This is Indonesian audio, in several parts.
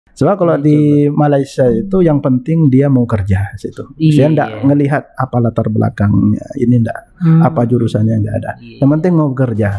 Sebab kalau di Malaysia itu yang penting dia mau kerja situ. Saya enggak ngelihat apa latar belakangnya, ini enggak, apa jurusannya enggak ada. Yang penting mau kerja.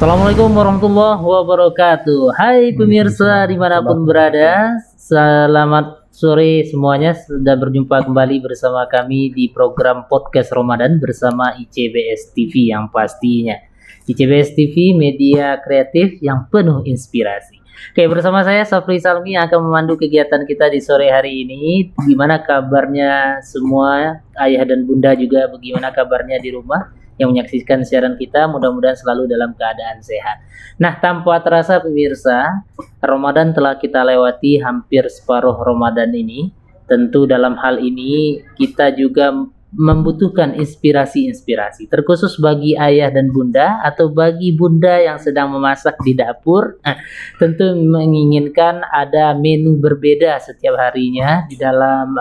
Assalamualaikum warahmatullahi wabarakatuh. Hai pemirsa dimanapun berada, selamat sore semuanya. Sudah berjumpa kembali bersama kami di program podcast Ramadan bersama ICBS TV yang pastinya. ICBS TV media kreatif yang penuh inspirasi. Oke, bersama saya Safri Salmi yang akan memandu kegiatan kita di sore hari ini. Gimana kabarnya semua, ayah dan bunda juga bagaimana kabarnya di rumah yang menyaksikan siaran kita, mudah-mudahan selalu dalam keadaan sehat. Nah, tanpa terasa pemirsa, Ramadan telah kita lewati hampir separuh Ramadan ini. Tentu dalam hal ini kita juga membutuhkan inspirasi-inspirasi, terkhusus bagi ayah dan bunda atau bagi bunda yang sedang memasak di dapur. Tentu menginginkan ada menu berbeda setiap harinya di dalam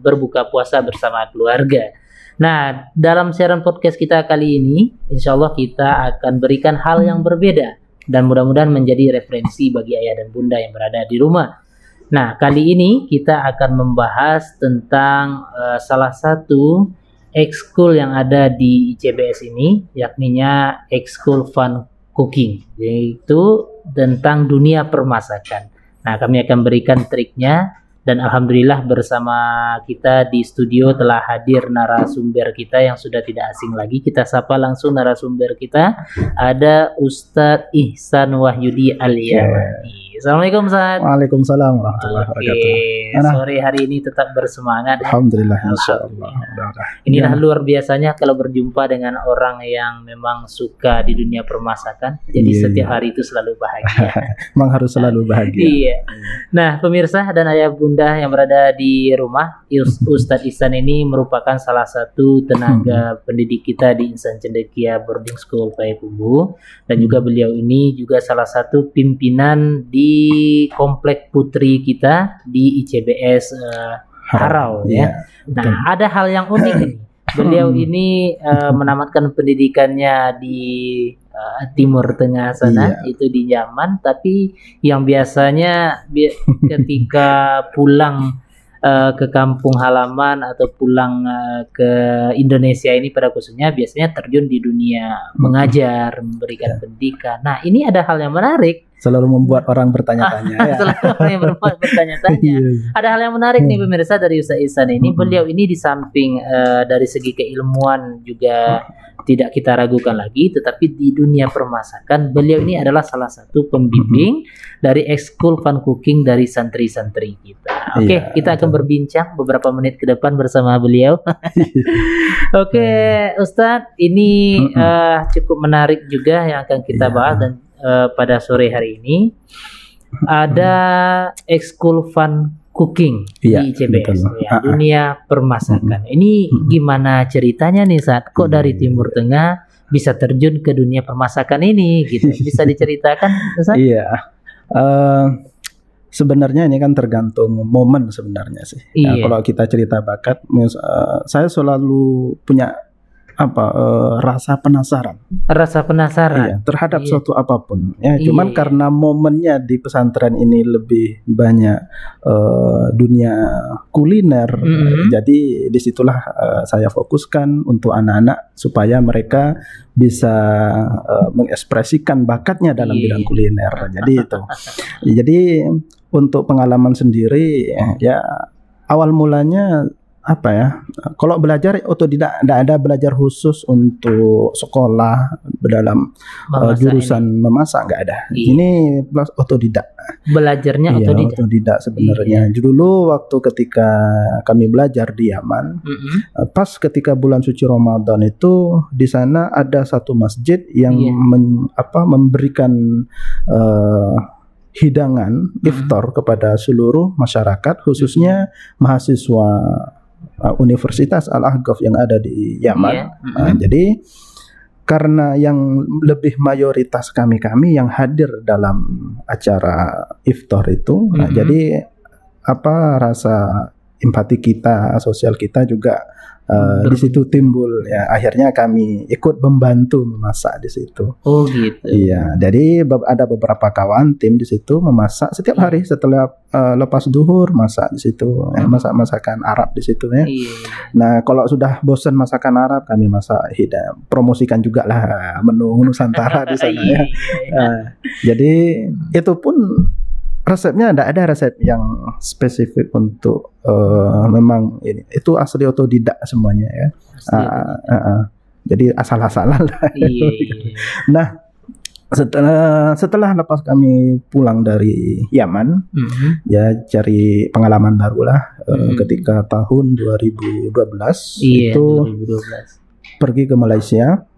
berbuka puasa bersama keluarga. Nah, dalam siaran podcast kita kali ini, insya Allah kita akan berikan hal yang berbeda dan mudah-mudahan menjadi referensi bagi ayah dan bunda yang berada di rumah. Nah, kali ini kita akan membahas tentang salah satu ekskul yang ada di ICBS ini, yakninya ekskul Fun Cooking, yaitu tentang dunia permasakan. Nah, kami akan berikan triknya. Dan alhamdulillah bersama kita di studio telah hadir narasumber kita yang sudah tidak asing lagi. Kita sapa langsung narasumber kita. Ada Ustadz Ihsan Wahyudi Al-Yamani. Assalamualaikum Ustadz. Waalaikumsalam warahmatullahi wabarakatuh. Sore hari ini tetap bersemangat. Alhamdulillah, insyaallah. Inilah luar biasanya kalau berjumpa dengan orang yang memang suka di dunia permasakan. Jadi setiap hari itu selalu bahagia. Memang harus selalu bahagia. Iya. Nah, pemirsa dan ayah bunda yang berada di rumah, Ustadz Ihsan ini merupakan salah satu tenaga pendidik kita di Insan Cendekia Boarding School Payakumbuh, dan juga beliau ini juga salah satu pimpinan di komplek putri kita di ICBS Harau ya. Nah, ada hal yang unik nih. Beliau ini menamatkan pendidikannya di Timur Tengah sana, itu di Yaman, tapi yang biasanya ketika pulang ke kampung halaman atau pulang ke Indonesia ini pada khususnya biasanya terjun di dunia mengajar, memberikan pendidikan. Nah, ini ada hal yang menarik. Selalu membuat orang bertanya-tanya. Selalu orang yang bertanya-tanya. Ada hal yang menarik nih pemirsa dari Ustadz Ihsan ini. Beliau ini di samping dari segi keilmuan juga tidak kita ragukan lagi, tetapi di dunia permasakan beliau ini adalah salah satu pembimbing dari ekskul Fun Cooking dari santri-santri kita. Oke, kita akan berbincang beberapa menit ke depan bersama beliau. Oke, Ustadz, ini cukup menarik juga yang akan kita bahas, dan pada sore hari ini ada ekskul Fun Cooking di ICBS, dunia permasakan. Ini gimana ceritanya nih saat kok dari Timur Tengah bisa terjun ke dunia permasakan ini gitu? Bisa diceritakan Ustaz? Iya. Sebenarnya ini kan tergantung momen sebenarnya sih. Nah, kalau kita cerita bakat, saya selalu punya rasa penasaran. Rasa penasaran terhadap suatu apapun. Ya, cuman karena momennya di pesantren ini lebih banyak dunia kuliner, jadi disitulah saya fokuskan untuk anak-anak supaya mereka bisa mengekspresikan bakatnya dalam bidang kuliner. Jadi itu. Jadi untuk pengalaman sendiri, ya awal mulanya kalau belajar otodidak, tidak ada belajar khusus untuk sekolah dalam jurusan memasak, nggak ada. Ini plus otodidak. Belajarnya otodidak sebenarnya. Dulu waktu ketika kami belajar di Yaman, pas ketika bulan suci Ramadan itu di sana ada satu masjid yang memberikan hidangan iftar kepada seluruh masyarakat, khususnya mahasiswa Universitas Al-Ahqaf yang ada di Yaman. Jadi karena yang lebih mayoritas kami yang hadir dalam acara iftar itu, nah, jadi rasa empati kita, sosial kita juga di situ timbul ya. Akhirnya kami ikut membantu memasak di situ. Oh gitu. Iya, jadi ada beberapa kawan tim di situ memasak setiap hari setelah lepas duhur, masak di situ, masak masakan Arab di situ ya. Nah, kalau sudah bosan masakan Arab, kami masak hidang, promosikan juga lah menu Nusantara di sana ya. Jadi itu pun resepnya tidak ada resep yang spesifik untuk memang ini. Itu asli otodidak semuanya ya. Jadi asal-asalan lah. Nah, setelah lepas kami pulang dari Yaman, ya cari pengalaman baru lah. Ketika tahun 2012 itu 2012. Pergi ke Malaysia,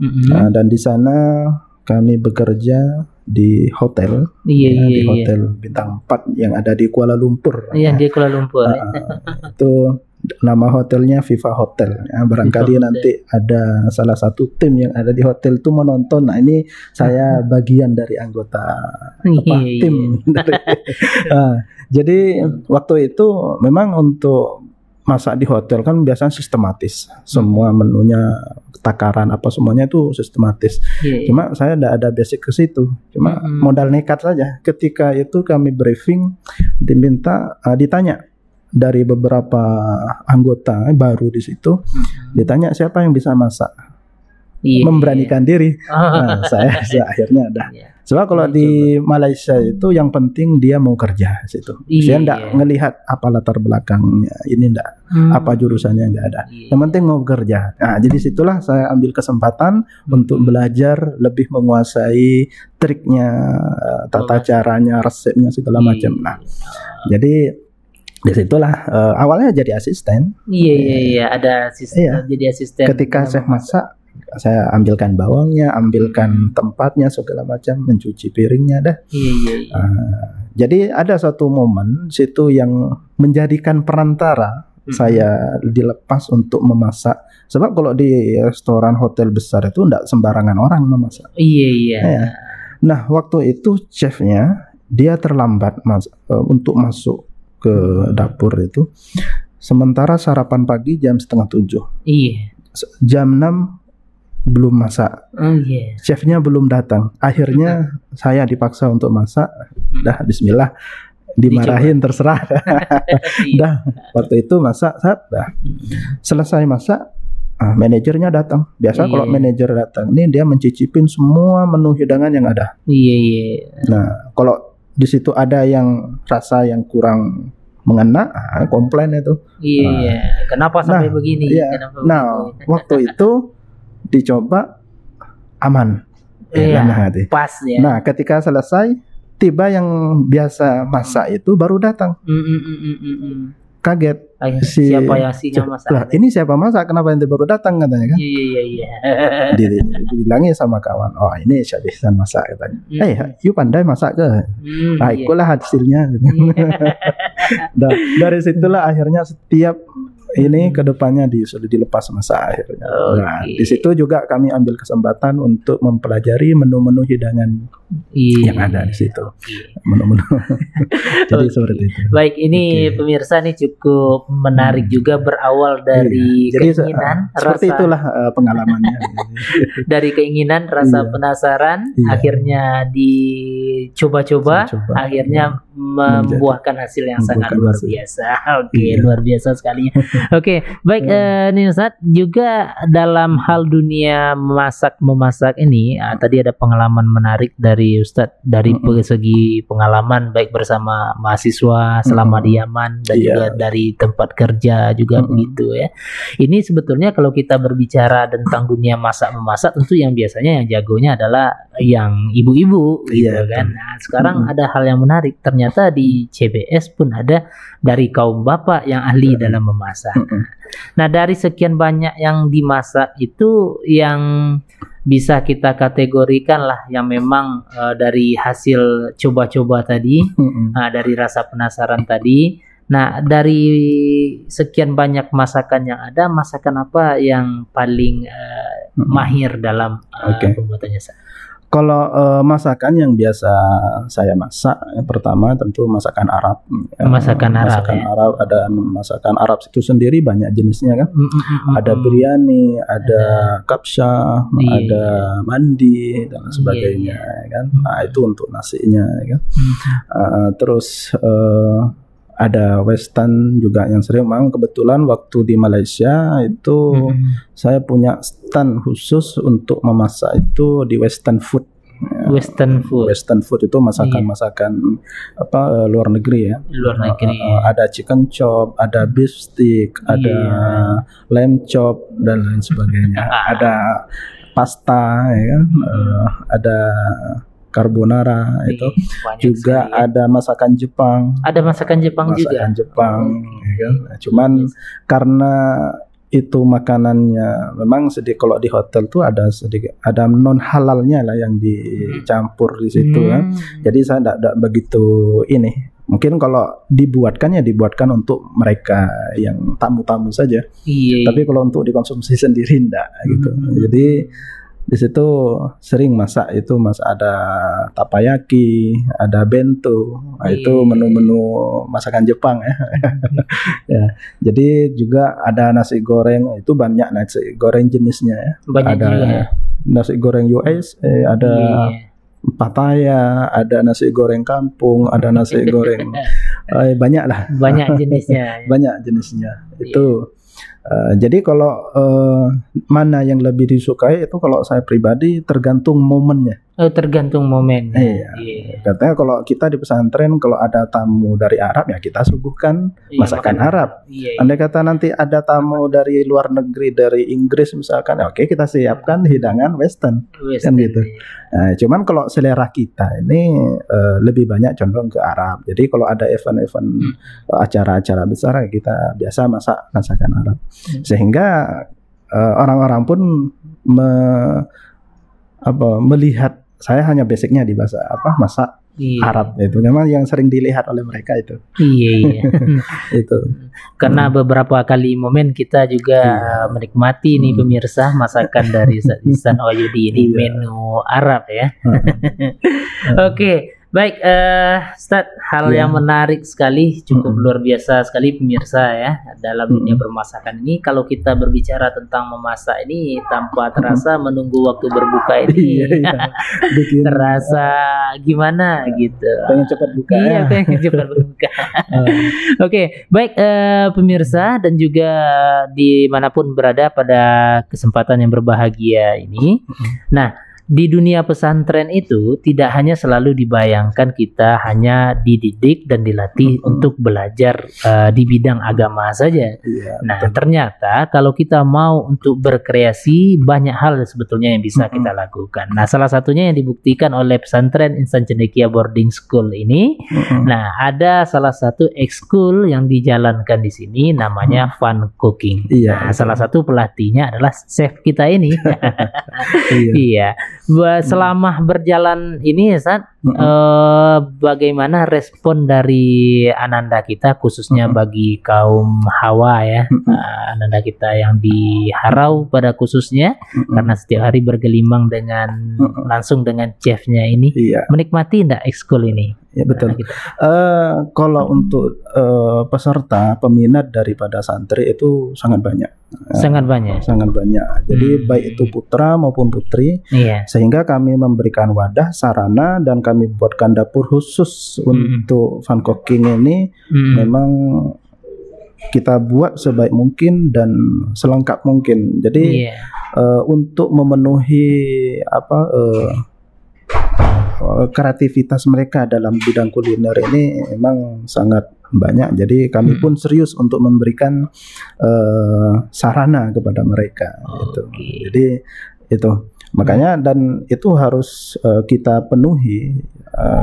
dan di sana kami bekerja di hotel, di hotel bintang 4 yang ada di Kuala Lumpur. Iya, di Kuala Lumpur. Itu nama hotelnya Viva Hotel. Ya, barangkali nanti ada salah satu tim yang ada di hotel itu menonton. Nah, ini saya bagian dari anggota tim. Jadi waktu itu memang untuk masak di hotel kan biasanya sistematis, semua menunya, takaran apa semuanya itu sistematis. Cuma saya tidak ada basic ke situ, cuma modal nekat saja. Ketika itu kami briefing, ditanya dari beberapa anggota baru di situ, ditanya siapa yang bisa masak, memberanikan diri. Nah, saya akhirnya ada. Sebab kalau di Malaysia itu yang penting dia mau kerja situ. Saya enggak ngelihat apa latar belakangnya, ini enggak, apa jurusannya enggak ada. Yang penting mau kerja. Nah, jadi situlah saya ambil kesempatan untuk belajar lebih menguasai triknya, tata caranya, resepnya segala macam. Nah, jadi disitulah awalnya jadi asisten. Ada asisten. Jadi asisten. Ketika saya masak, saya ambilkan bawangnya, ambilkan tempatnya segala macam, mencuci piringnya dah. Jadi ada satu momen situ yang menjadikan perantara saya dilepas untuk memasak. Sebab kalau di restoran hotel besar itu enggak sembarangan orang memasak. Nah, waktu itu chefnya dia terlambat untuk masuk ke dapur itu. Sementara sarapan pagi jam 6:30. Jam 6 belum masak. Chefnya belum datang. Akhirnya saya dipaksa untuk masak. Dah bismillah, dimarahin terserah. Dah waktu itu masak, dah. Selesai masak, manajernya datang. Biasa kalau manajer datang, ini dia mencicipin semua menu hidangan yang ada. Nah, kalau di situ ada yang rasa yang kurang mengena, komplain itu. Kenapa sampai begini? Waktu itu dicoba aman, pas ya. Nah, ketika selesai, tiba yang biasa masak itu baru datang. Kaget. Siapa yang masak? Lah, ini siapa masak? Kenapa yang baru datang, katanya kan? Dibilangin sama kawan, oh ini Syabisan masak, katanya. You pandai masak ke? Ikulah hasilnya. Dari situlah akhirnya setiap ini kedepannya sudah dilepas masak akhirnya. Nah, di situ juga kami ambil kesempatan untuk mempelajari menu-menu hidangan yang ada di situ. Menu-menu. Jadi seperti itu. Baik, ini pemirsa nih cukup menarik juga, berawal dari keinginan, seperti itulah pengalamannya. Dari keinginan, rasa penasaran, akhirnya dicoba-coba, akhirnya membuahkan hasil yang sangat luar biasa. Luar biasa sekali. Baik, nih Ustaz, juga dalam hal dunia memasak ini, tadi ada pengalaman menarik dari Ustaz dari segi pengalaman baik bersama mahasiswa selama di Yaman dan juga dari tempat kerja juga begitu ya. Ini sebetulnya kalau kita berbicara tentang dunia memasak tentu yang biasanya yang jagonya adalah yang ibu-ibu gitu kan. Nah, sekarang ada hal yang menarik, ternyata di CBS pun ada dari kaum bapak yang ahli dalam memasak. Nah, dari sekian banyak yang dimasak itu yang bisa kita kategorikan lah yang memang dari hasil coba-coba tadi, dari rasa penasaran tadi, Nah, dari sekian banyak masakan yang ada, masakan apa yang paling mahir dalam pembuatannya? Kalau masakan yang biasa saya masak, yang pertama tentu masakan Arab. Masakan Arab, Arab, ada masakan Arab itu sendiri banyak jenisnya kan. Ada biryani, ada kapsa, ada mandi dan sebagainya kan. Nah, itu untuk nasinya kan. Terus ada western juga yang sering. Memang kebetulan waktu di Malaysia itu saya punya stand khusus untuk memasak itu di western food. Western food itu masakan-masakan luar negeri ya. Luar negeri. Ada chicken chop, ada beef stick, ada lamb chop dan lain sebagainya. Ada pasta ya kan. Ada carbonara itu juga sekali. Ada masakan Jepang. Ada masakan Jepang juga. Masakan Jepang, ya kan. Cuman karena itu makanannya memang sedikit, kalau di hotel tuh ada sedikit ada non halalnya lah yang dicampur di situ kan. Jadi saya tidak begitu ini. Mungkin kalau dibuatkan untuk mereka yang tamu-tamu saja. Tapi kalau untuk dikonsumsi sendiri enggak gitu. Jadi di situ sering masak ada takoyaki, ada bento. Nah, itu menu-menu masakan Jepang ya. Ya. Jadi juga ada nasi goreng, itu banyak nasi goreng jenisnya ya. Ada nasi goreng US, ada Pattaya, ada nasi goreng kampung, ada nasi goreng banyak lah. Banyak jenisnya. Banyak jenisnya. Itu jadi kalau mana yang lebih disukai itu kalau saya pribadi tergantung momennya. Tergantung momen. Katanya kalau kita di pesantren kalau ada tamu dari Arab ya kita suguhkan masakan Arab. Andai kata nanti ada tamu dari luar negeri, dari Inggris misalkan, oke kita siapkan hidangan Western kan gitu. Nah, cuman kalau selera kita ini lebih banyak condong ke Arab. Jadi kalau ada event-event acara-acara besar kita biasa masak masakan Arab. Sehingga orang-orang pun melihat saya hanya basicnya di bahasa masak Arab itu memang yang sering dilihat oleh mereka itu. Itu karena beberapa kali momen kita juga menikmati nih pemirsa masakan dari Ihsan Wahyudi ini menu Arab ya. Oke. Baik, Ustaz, hal yang menarik sekali, cukup luar biasa sekali pemirsa ya dalam dunia bermasakan ini. Kalau kita berbicara tentang memasak ini tanpa terasa menunggu waktu berbuka ini, terasa gimana gitu. Pengen cepat buka. Iya, pengen cepat berbuka. Oke, baik pemirsa dan juga dimanapun berada pada kesempatan yang berbahagia ini. Nah, di dunia pesantren itu tidak hanya selalu dibayangkan kita hanya dididik dan dilatih untuk belajar di bidang agama saja. Nah, ternyata kalau kita mau untuk berkreasi banyak hal sebetulnya yang bisa kita lakukan. Nah, salah satunya yang dibuktikan oleh pesantren Ihsan Cendekia Boarding School ini. Nah, ada salah satu ekskul yang dijalankan di sini namanya Fun Cooking. Nah, salah satu pelatihnya adalah chef kita ini. Iya. Selama berjalan ini Ustaz, bagaimana respon dari ananda kita khususnya bagi kaum Hawa ya, ananda kita yang di Harau pada khususnya karena setiap hari bergelimang dengan langsung dengan chefnya ini, menikmati enggak ekskul ini? Ya betul. Kalau untuk peserta peminat daripada santri itu sangat banyak. Sangat banyak. Jadi baik itu putra maupun putri. Sehingga kami memberikan wadah, sarana dan kami buatkan dapur khusus untuk fun cooking ini. Memang kita buat sebaik mungkin dan selengkap mungkin. Jadi untuk memenuhi kreativitas mereka dalam bidang kuliner ini memang sangat banyak. Jadi kami pun serius untuk memberikan sarana kepada mereka. Jadi itu makanya dan itu harus kita penuhi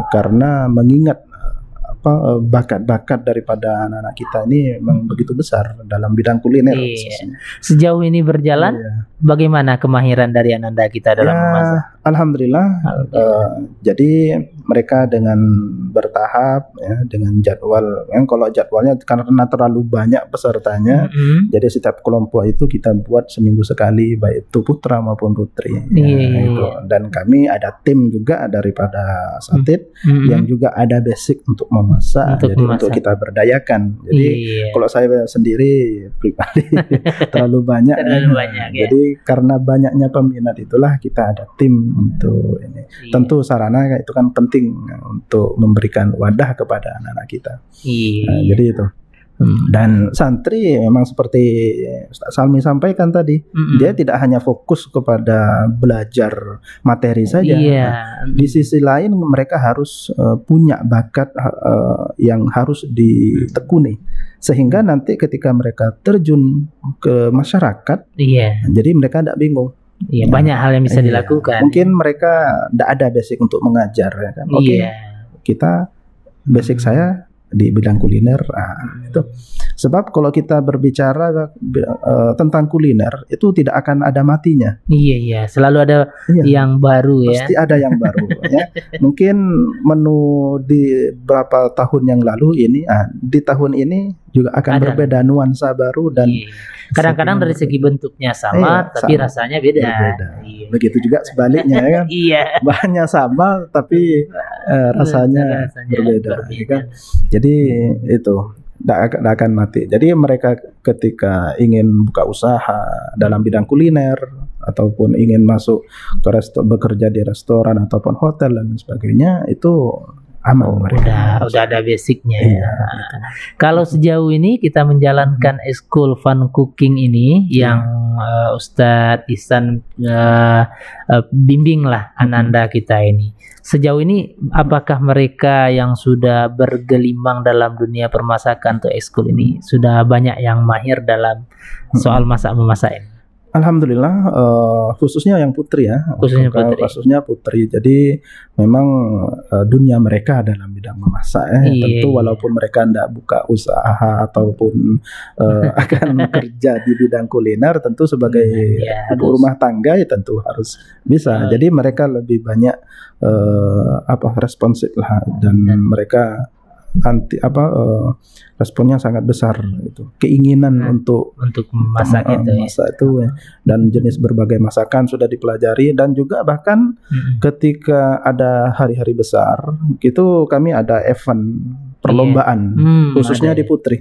karena mengingat bakat-bakat daripada anak-anak kita ini memang begitu besar dalam bidang kuliner. Sejauh ini berjalan, bagaimana kemahiran dari ananda kita dalam memasak? Alhamdulillah. Jadi mereka dengan bertahap ya, dengan jadwal. Yang kalau jadwalnya karena terlalu banyak pesertanya, jadi setiap kelompok itu kita buat seminggu sekali, baik itu putra maupun putri. Itu. Dan kami ada tim juga daripada Satid yang juga ada basic untuk memasak, untuk kita berdayakan. Jadi kalau saya sendiri pribadi terlalu banyak. Jadi karena banyaknya peminat itulah kita ada tim untuk ini. Tentu sarana itu kan penting untuk memberikan wadah kepada anak-anak kita. Jadi itu. Dan santri memang seperti Ustaz Salmi sampaikan tadi, dia tidak hanya fokus kepada belajar materi saja. Di sisi lain mereka harus punya bakat yang harus ditekuni, sehingga nanti ketika mereka terjun ke masyarakat, jadi mereka tidak bingung. Banyak hal yang bisa dilakukan. Mungkin mereka tidak ada basic untuk mengajar, ya kan? Kita basic saya di bidang kuliner, itu. Sebab kalau kita berbicara tentang kuliner itu tidak akan ada matinya. Selalu ada yang baru ya. Pasti ada yang baru ya. Mungkin menu di beberapa tahun yang lalu ini, di tahun ini juga akan berbeda, nuansa baru dan kadang-kadang dari segi bentuknya sama, tapi rasanya beda. Begitu juga sebaliknya ya kan. Bahannya sama tapi rasanya berbeda, ya kan. Jadi itu tidak akan mati. Jadi mereka ketika ingin buka usaha dalam bidang kuliner ataupun ingin masuk ke bekerja di restoran ataupun hotel dan sebagainya, itu aman. Udah ada basicnya. Kalau sejauh ini kita menjalankan Eskul Fun Cooking ini yang Ustadz Ihsan bimbing lah Ananda kita ini. Sejauh ini apakah mereka yang sudah bergelimang dalam dunia permasakan atau Eskul ini sudah banyak yang mahir dalam soal masak-memasak ini? Alhamdulillah, khususnya yang putri ya, khususnya putri. Jadi memang dunia mereka dalam bidang memasak ya. Tentu walaupun mereka tidak buka usaha ataupun akan kerja di bidang kuliner, tentu sebagai ibu rumah tangga ya tentu harus bisa. Jadi mereka lebih banyak responsif lah, dan mereka responnya sangat besar, itu keinginan untuk memasak itu ya. Dan jenis berbagai masakan sudah dipelajari, dan juga bahkan ketika ada hari-hari besar itu kami ada event perlombaan khususnya di Putri.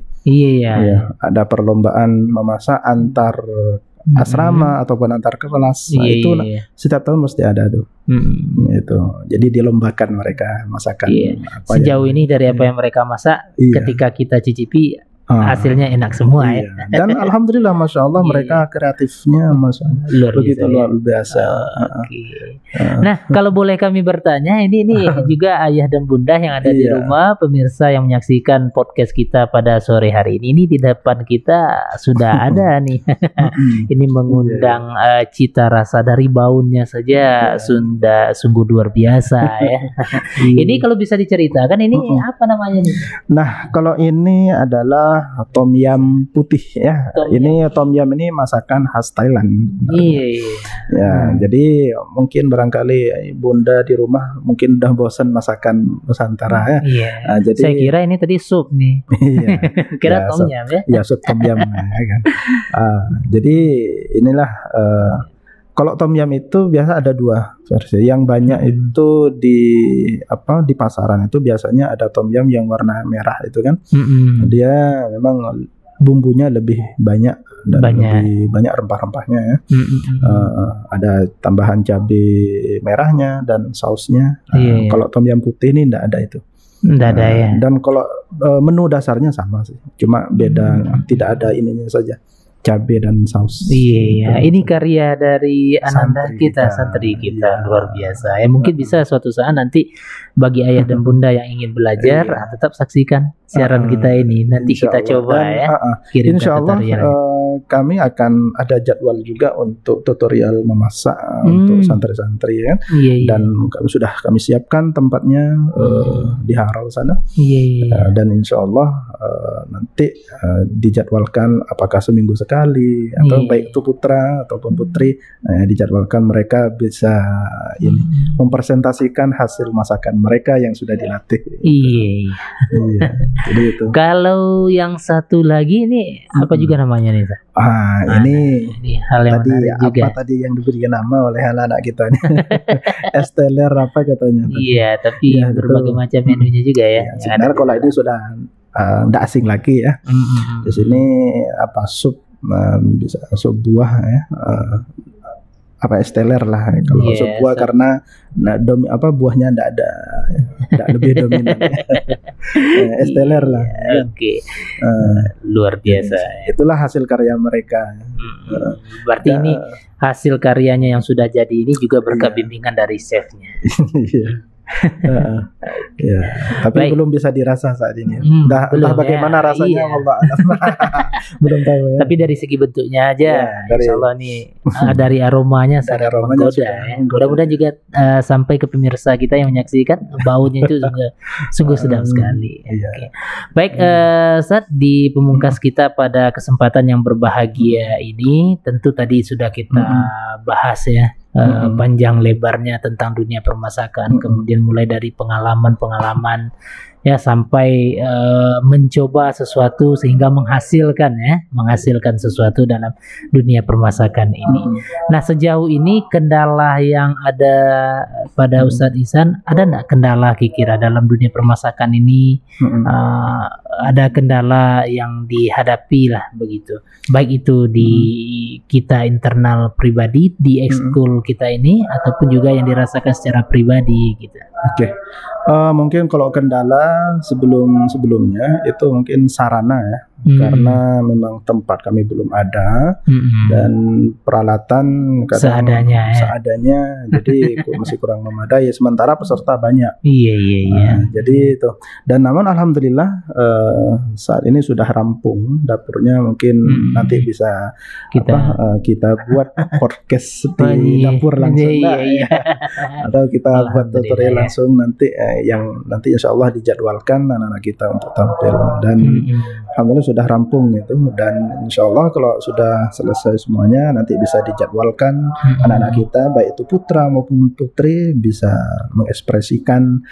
Ada perlombaan memasak antar asrama ataupun antar kelas. Itu setiap tahun mesti ada tuh. Itu. Jadi dilombakan mereka masakan. Sejauh ini dari apa yang mereka masak, ketika kita cicipi hasilnya enak semua ya. Dan alhamdulillah, masya Allah mereka kreatifnya begitu luar biasa. Nah, kalau boleh kami bertanya, ini juga ayah dan bunda yang ada di rumah, pemirsa yang menyaksikan podcast kita pada sore hari ini di depan kita sudah ada nih. Ini mengundang cita rasa dari baunya saja sudah sungguh luar biasa ya. Ini kalau bisa diceritakan ini apa namanya nih? Nah, kalau ini adalah tom yam putih ya. Tom yam ini masakan khas Thailand. Jadi mungkin barangkali bunda di rumah mungkin udah bosan masakan Nusantara ya. Jadi saya kira ini tadi sup nih. Kira tom yam ya. Ya, sup tom yam ya kan. Jadi inilah kalau tom yam itu biasa ada dua versi. Yang banyak itu di pasaran itu biasanya ada tom yam yang warna merah itu kan. Dia memang bumbunya lebih banyak dan lebih banyak rempah-rempahnya ya. Ada tambahan cabai merahnya dan sausnya. Kalau tom yam putih ini enggak ada itu. Enggak ada ya. Dan kalau menu dasarnya sama sih. Cuma beda, tidak ada ininya saja. Cabai dan saus. Ini karya dari Ananda santri kita luar biasa. Ya mungkin bisa suatu saat nanti bagi ayah dan bunda yang ingin belajar tetap saksikan siaran kita ini. Nanti kita coba ya. Insya Allah kami akan ada jadwal juga untuk tutorial memasak untuk santri-santri kan. Dan kami siapkan tempatnya di Harau sana. Dan insya Allah nanti dijadwalkan apakah seminggu sekali atau baik itu putra ataupun putri dijadwalkan mereka bisa mempresentasikan hasil masakan mereka yang sudah dilatih. Jadi itu. Kalau yang satu lagi ini apa juga namanya nih? Ini hal yang tadi menarik juga. Apa tadi yang diberikan nama oleh anak-anak kita nih? Esteller apa katanya? Iya, tapi berbagai macam menunya juga ya. Sebenarnya kalau ini sudah tidak asing lagi ya. Di sini apa sup bisa sup buah ya. Apa esteller lah kalau sebuah karena buahnya tidak lebih dominan. Esteller lah. Luar biasa. Itulah hasil karya mereka. Berarti ini hasil karyanya yang sudah jadi ini juga berkat bimbingan dari chefnya. Tapi belum bisa dirasa saat ini. Entah bagaimana rasanya, Allah belum tahu ya. Tapi dari segi bentuknya aja, insya Allah nih dari aromanya sangat menggoda. Mudah-mudahan juga sampai ke pemirsa kita yang menyaksikan, baunya itu sungguh sedap sekali. Baik, Ustaz, di pemungkas kita pada kesempatan yang berbahagia ini, tentu tadi sudah kita bahas ya. Panjang lebarnya tentang dunia permasakan, kemudian mulai dari pengalaman ya sampai mencoba sesuatu sehingga menghasilkan sesuatu dalam dunia permasakan ini. Nah, sejauh ini kendala yang ada pada Ustadz Ihsan, ada enggak kendala kira-kira dalam dunia permasakan ini? Ada kendala yang dihadapi lah begitu, baik itu di kita internal pribadi, di ekskul kita ini, ataupun juga yang dirasakan secara pribadi gitu. Mungkin kalau kendala sebelumnya itu mungkin sarana ya, karena memang tempat kami belum ada dan peralatan seadanya, jadi masih kurang memadai. Sementara peserta banyak. Jadi itu. Dan namun alhamdulillah saat ini sudah rampung dapurnya. Mungkin nanti bisa kita buat podcast di dapur langsung, atau kita buat tutorial langsung nanti yang nanti insya Allah dijadwalkan anak-anak kita untuk tampil. Dan alhamdulillah sudah rampung itu, dan insya Allah kalau sudah selesai semuanya nanti bisa dijadwalkan anak-anak kita baik itu putra maupun putri bisa mengekspresikan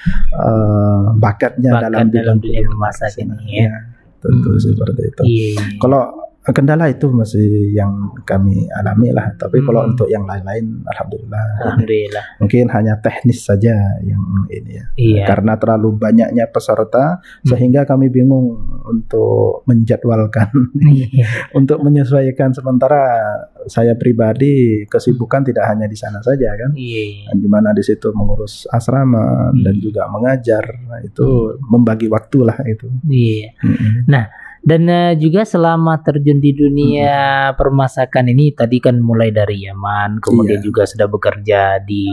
bakatnya dalam dunia memasak ini ya. Tentu seperti itu. Kalau kendala itu masih yang kami alami lah, tapi kalau untuk yang lain-lain alhamdulillah mungkin hanya teknis saja yang ini ya. Karena terlalu banyaknya peserta sehingga kami bingung untuk menjadwalkan untuk menyesuaikan. Sementara saya pribadi kesibukan tidak hanya di sana saja kan, di mana di situ mengurus asrama dan juga mengajar, itu membagi waktu lah itu. Nah, dan juga selama terjun di dunia permasakan ini, tadi kan mulai dari Yaman, kemudian juga sudah bekerja di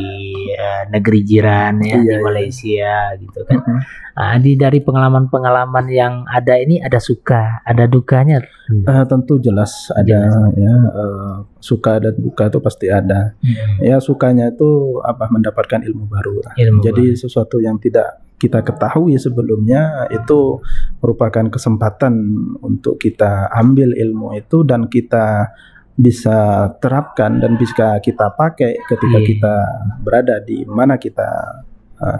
negeri jiran ya, di Malaysia gitu kan. Dari pengalaman-pengalaman yang ada ini, ada suka, ada dukanya. Tentu jelas ada ya, suka dan duka itu pasti ada. Ya sukanya itu mendapatkan ilmu baru lah. Jadi sesuatu yang tidak kita ketahui sebelumnya itu merupakan kesempatan untuk kita ambil ilmu itu dan kita bisa terapkan dan bisa kita pakai ketika kita berada di mana kita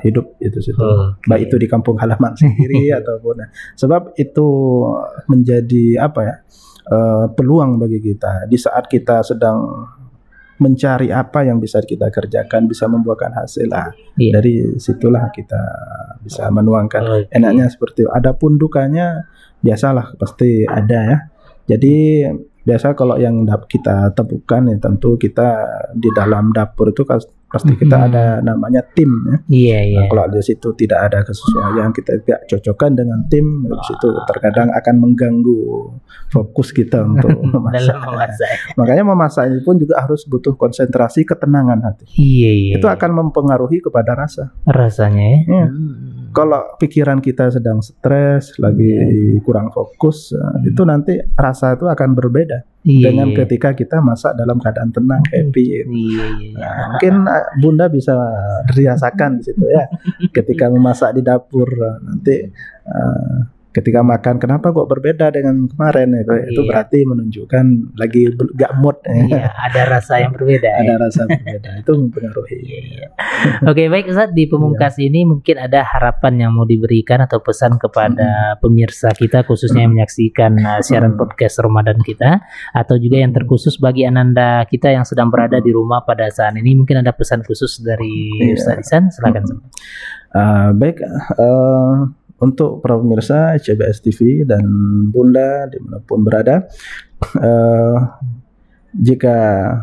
hidup itu situ. Baik itu di kampung halaman sendiri ataupun sebab itu menjadi peluang bagi kita di saat kita sedang mencari apa yang bisa kita kerjakan, bisa membuahkan hasil lah. Dari situlah kita bisa menuangkan. Enaknya seperti itu. Adapun dukanya biasalah pasti ada ya. Jadi biasa kalau yang kita temukan ya tentu kita di dalam dapur itu pasti kita ada namanya tim ya. Nah, kalau di situ tidak ada kesesuaian, kita tidak cocokkan dengan tim, di situ terkadang akan mengganggu fokus kita untuk memasak. Makanya memasak ini pun juga harus butuh konsentrasi, ketenangan hati. Itu akan mempengaruhi kepada rasanya ya. Kalau pikiran kita sedang stres, lagi kurang fokus, itu nanti rasa itu akan berbeda dengan ketika kita masak dalam keadaan tenang, happy. Nah, mungkin Bunda bisa dirasakan di situ ya. Ketika memasak di dapur nanti ketika makan, kenapa kok berbeda dengan kemarin itu berarti menunjukkan lagi gak mood ya. Ada rasa yang berbeda. Ada rasa berbeda, itu mempengaruhi. Oke, baik Ustaz, di pemungkas ini mungkin ada harapan yang mau diberikan atau pesan kepada pemirsa kita khususnya yang menyaksikan siaran podcast Ramadan kita, atau juga yang terkhusus bagi Ananda kita yang sedang berada di rumah pada saat ini, mungkin ada pesan khusus dari Ustaz Ihsan, silakan. Baik, untuk para pemirsa CBS TV dan Bunda dimanapun berada, jika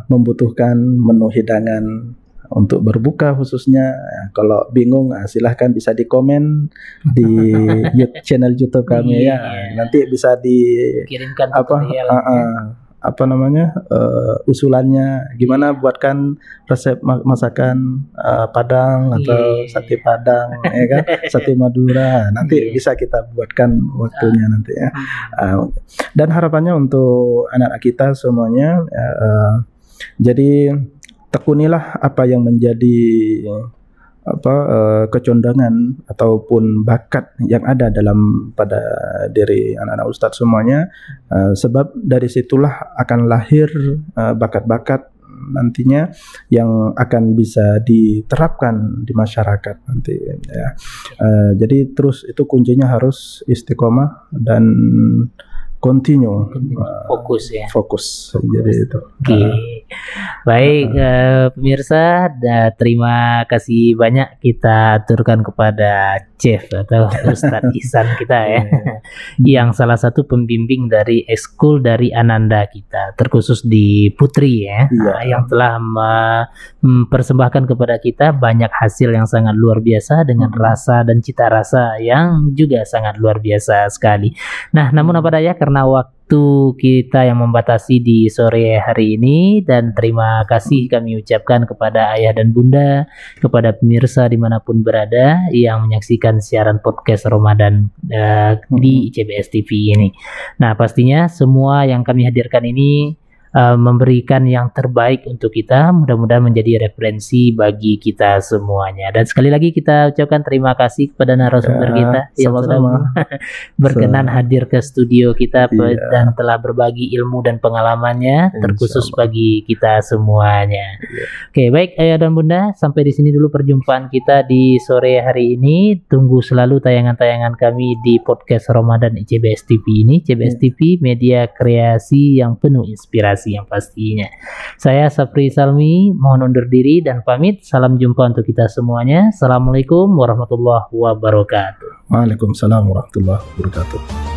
membutuhkan menu hidangan untuk berbuka khususnya, kalau bingung silahkan bisa di komen di channel YouTube kami ya. Nanti bisa dikirimkan usulannya gimana buatkan resep masakan Padang atau sate Padang ya kan, sate Madura, nanti bisa kita buatkan waktunya nanti ya. Dan harapannya untuk anak kita semuanya, jadi tekunilah apa yang menjadi kecondongan ataupun bakat yang ada pada diri anak-anak ustadz semuanya, sebab dari situlah akan lahir bakat-bakat nantinya yang akan bisa diterapkan di masyarakat nanti ya. Jadi terus itu kuncinya harus istiqomah dan continue, fokus. Jadi itu. Baik, pemirsa, terima kasih banyak kita aturkan kepada Chef atau Ustadz Ihsan kita ya, yang salah satu pembimbing dari ekskul dari Ananda kita, terkhusus di Putri ya, yang telah mempersembahkan kepada kita banyak hasil yang sangat luar biasa dengan rasa dan cita rasa yang juga sangat luar biasa sekali. Nah, namun apa daya, karena waktu kita yang membatasi di sore hari ini, dan terima kasih kami ucapkan kepada ayah dan bunda, kepada pemirsa dimanapun berada yang menyaksikan siaran podcast Ramadan di CBS TV ini. Nah, pastinya semua yang kami hadirkan ini memberikan yang terbaik untuk kita, mudah-mudahan menjadi referensi bagi kita semuanya. Dan sekali lagi kita ucapkan terima kasih kepada narasumber kita yang sudah berkenan hadir ke studio kita dan telah berbagi ilmu dan pengalamannya, terkhusus bagi kita semuanya. Oke, baik ayah dan bunda, sampai di sini dulu perjumpaan kita di sore hari ini. Tunggu selalu tayangan-tayangan kami di podcast Ramadan CBS TV ini. CBS TV, media kreasi yang penuh inspirasi yang pastinya. Saya Sapri Salmi, mohon undur diri dan pamit. Salam jumpa untuk kita semuanya. Assalamualaikum warahmatullahi wabarakatuh. Waalaikumsalam warahmatullahi wabarakatuh.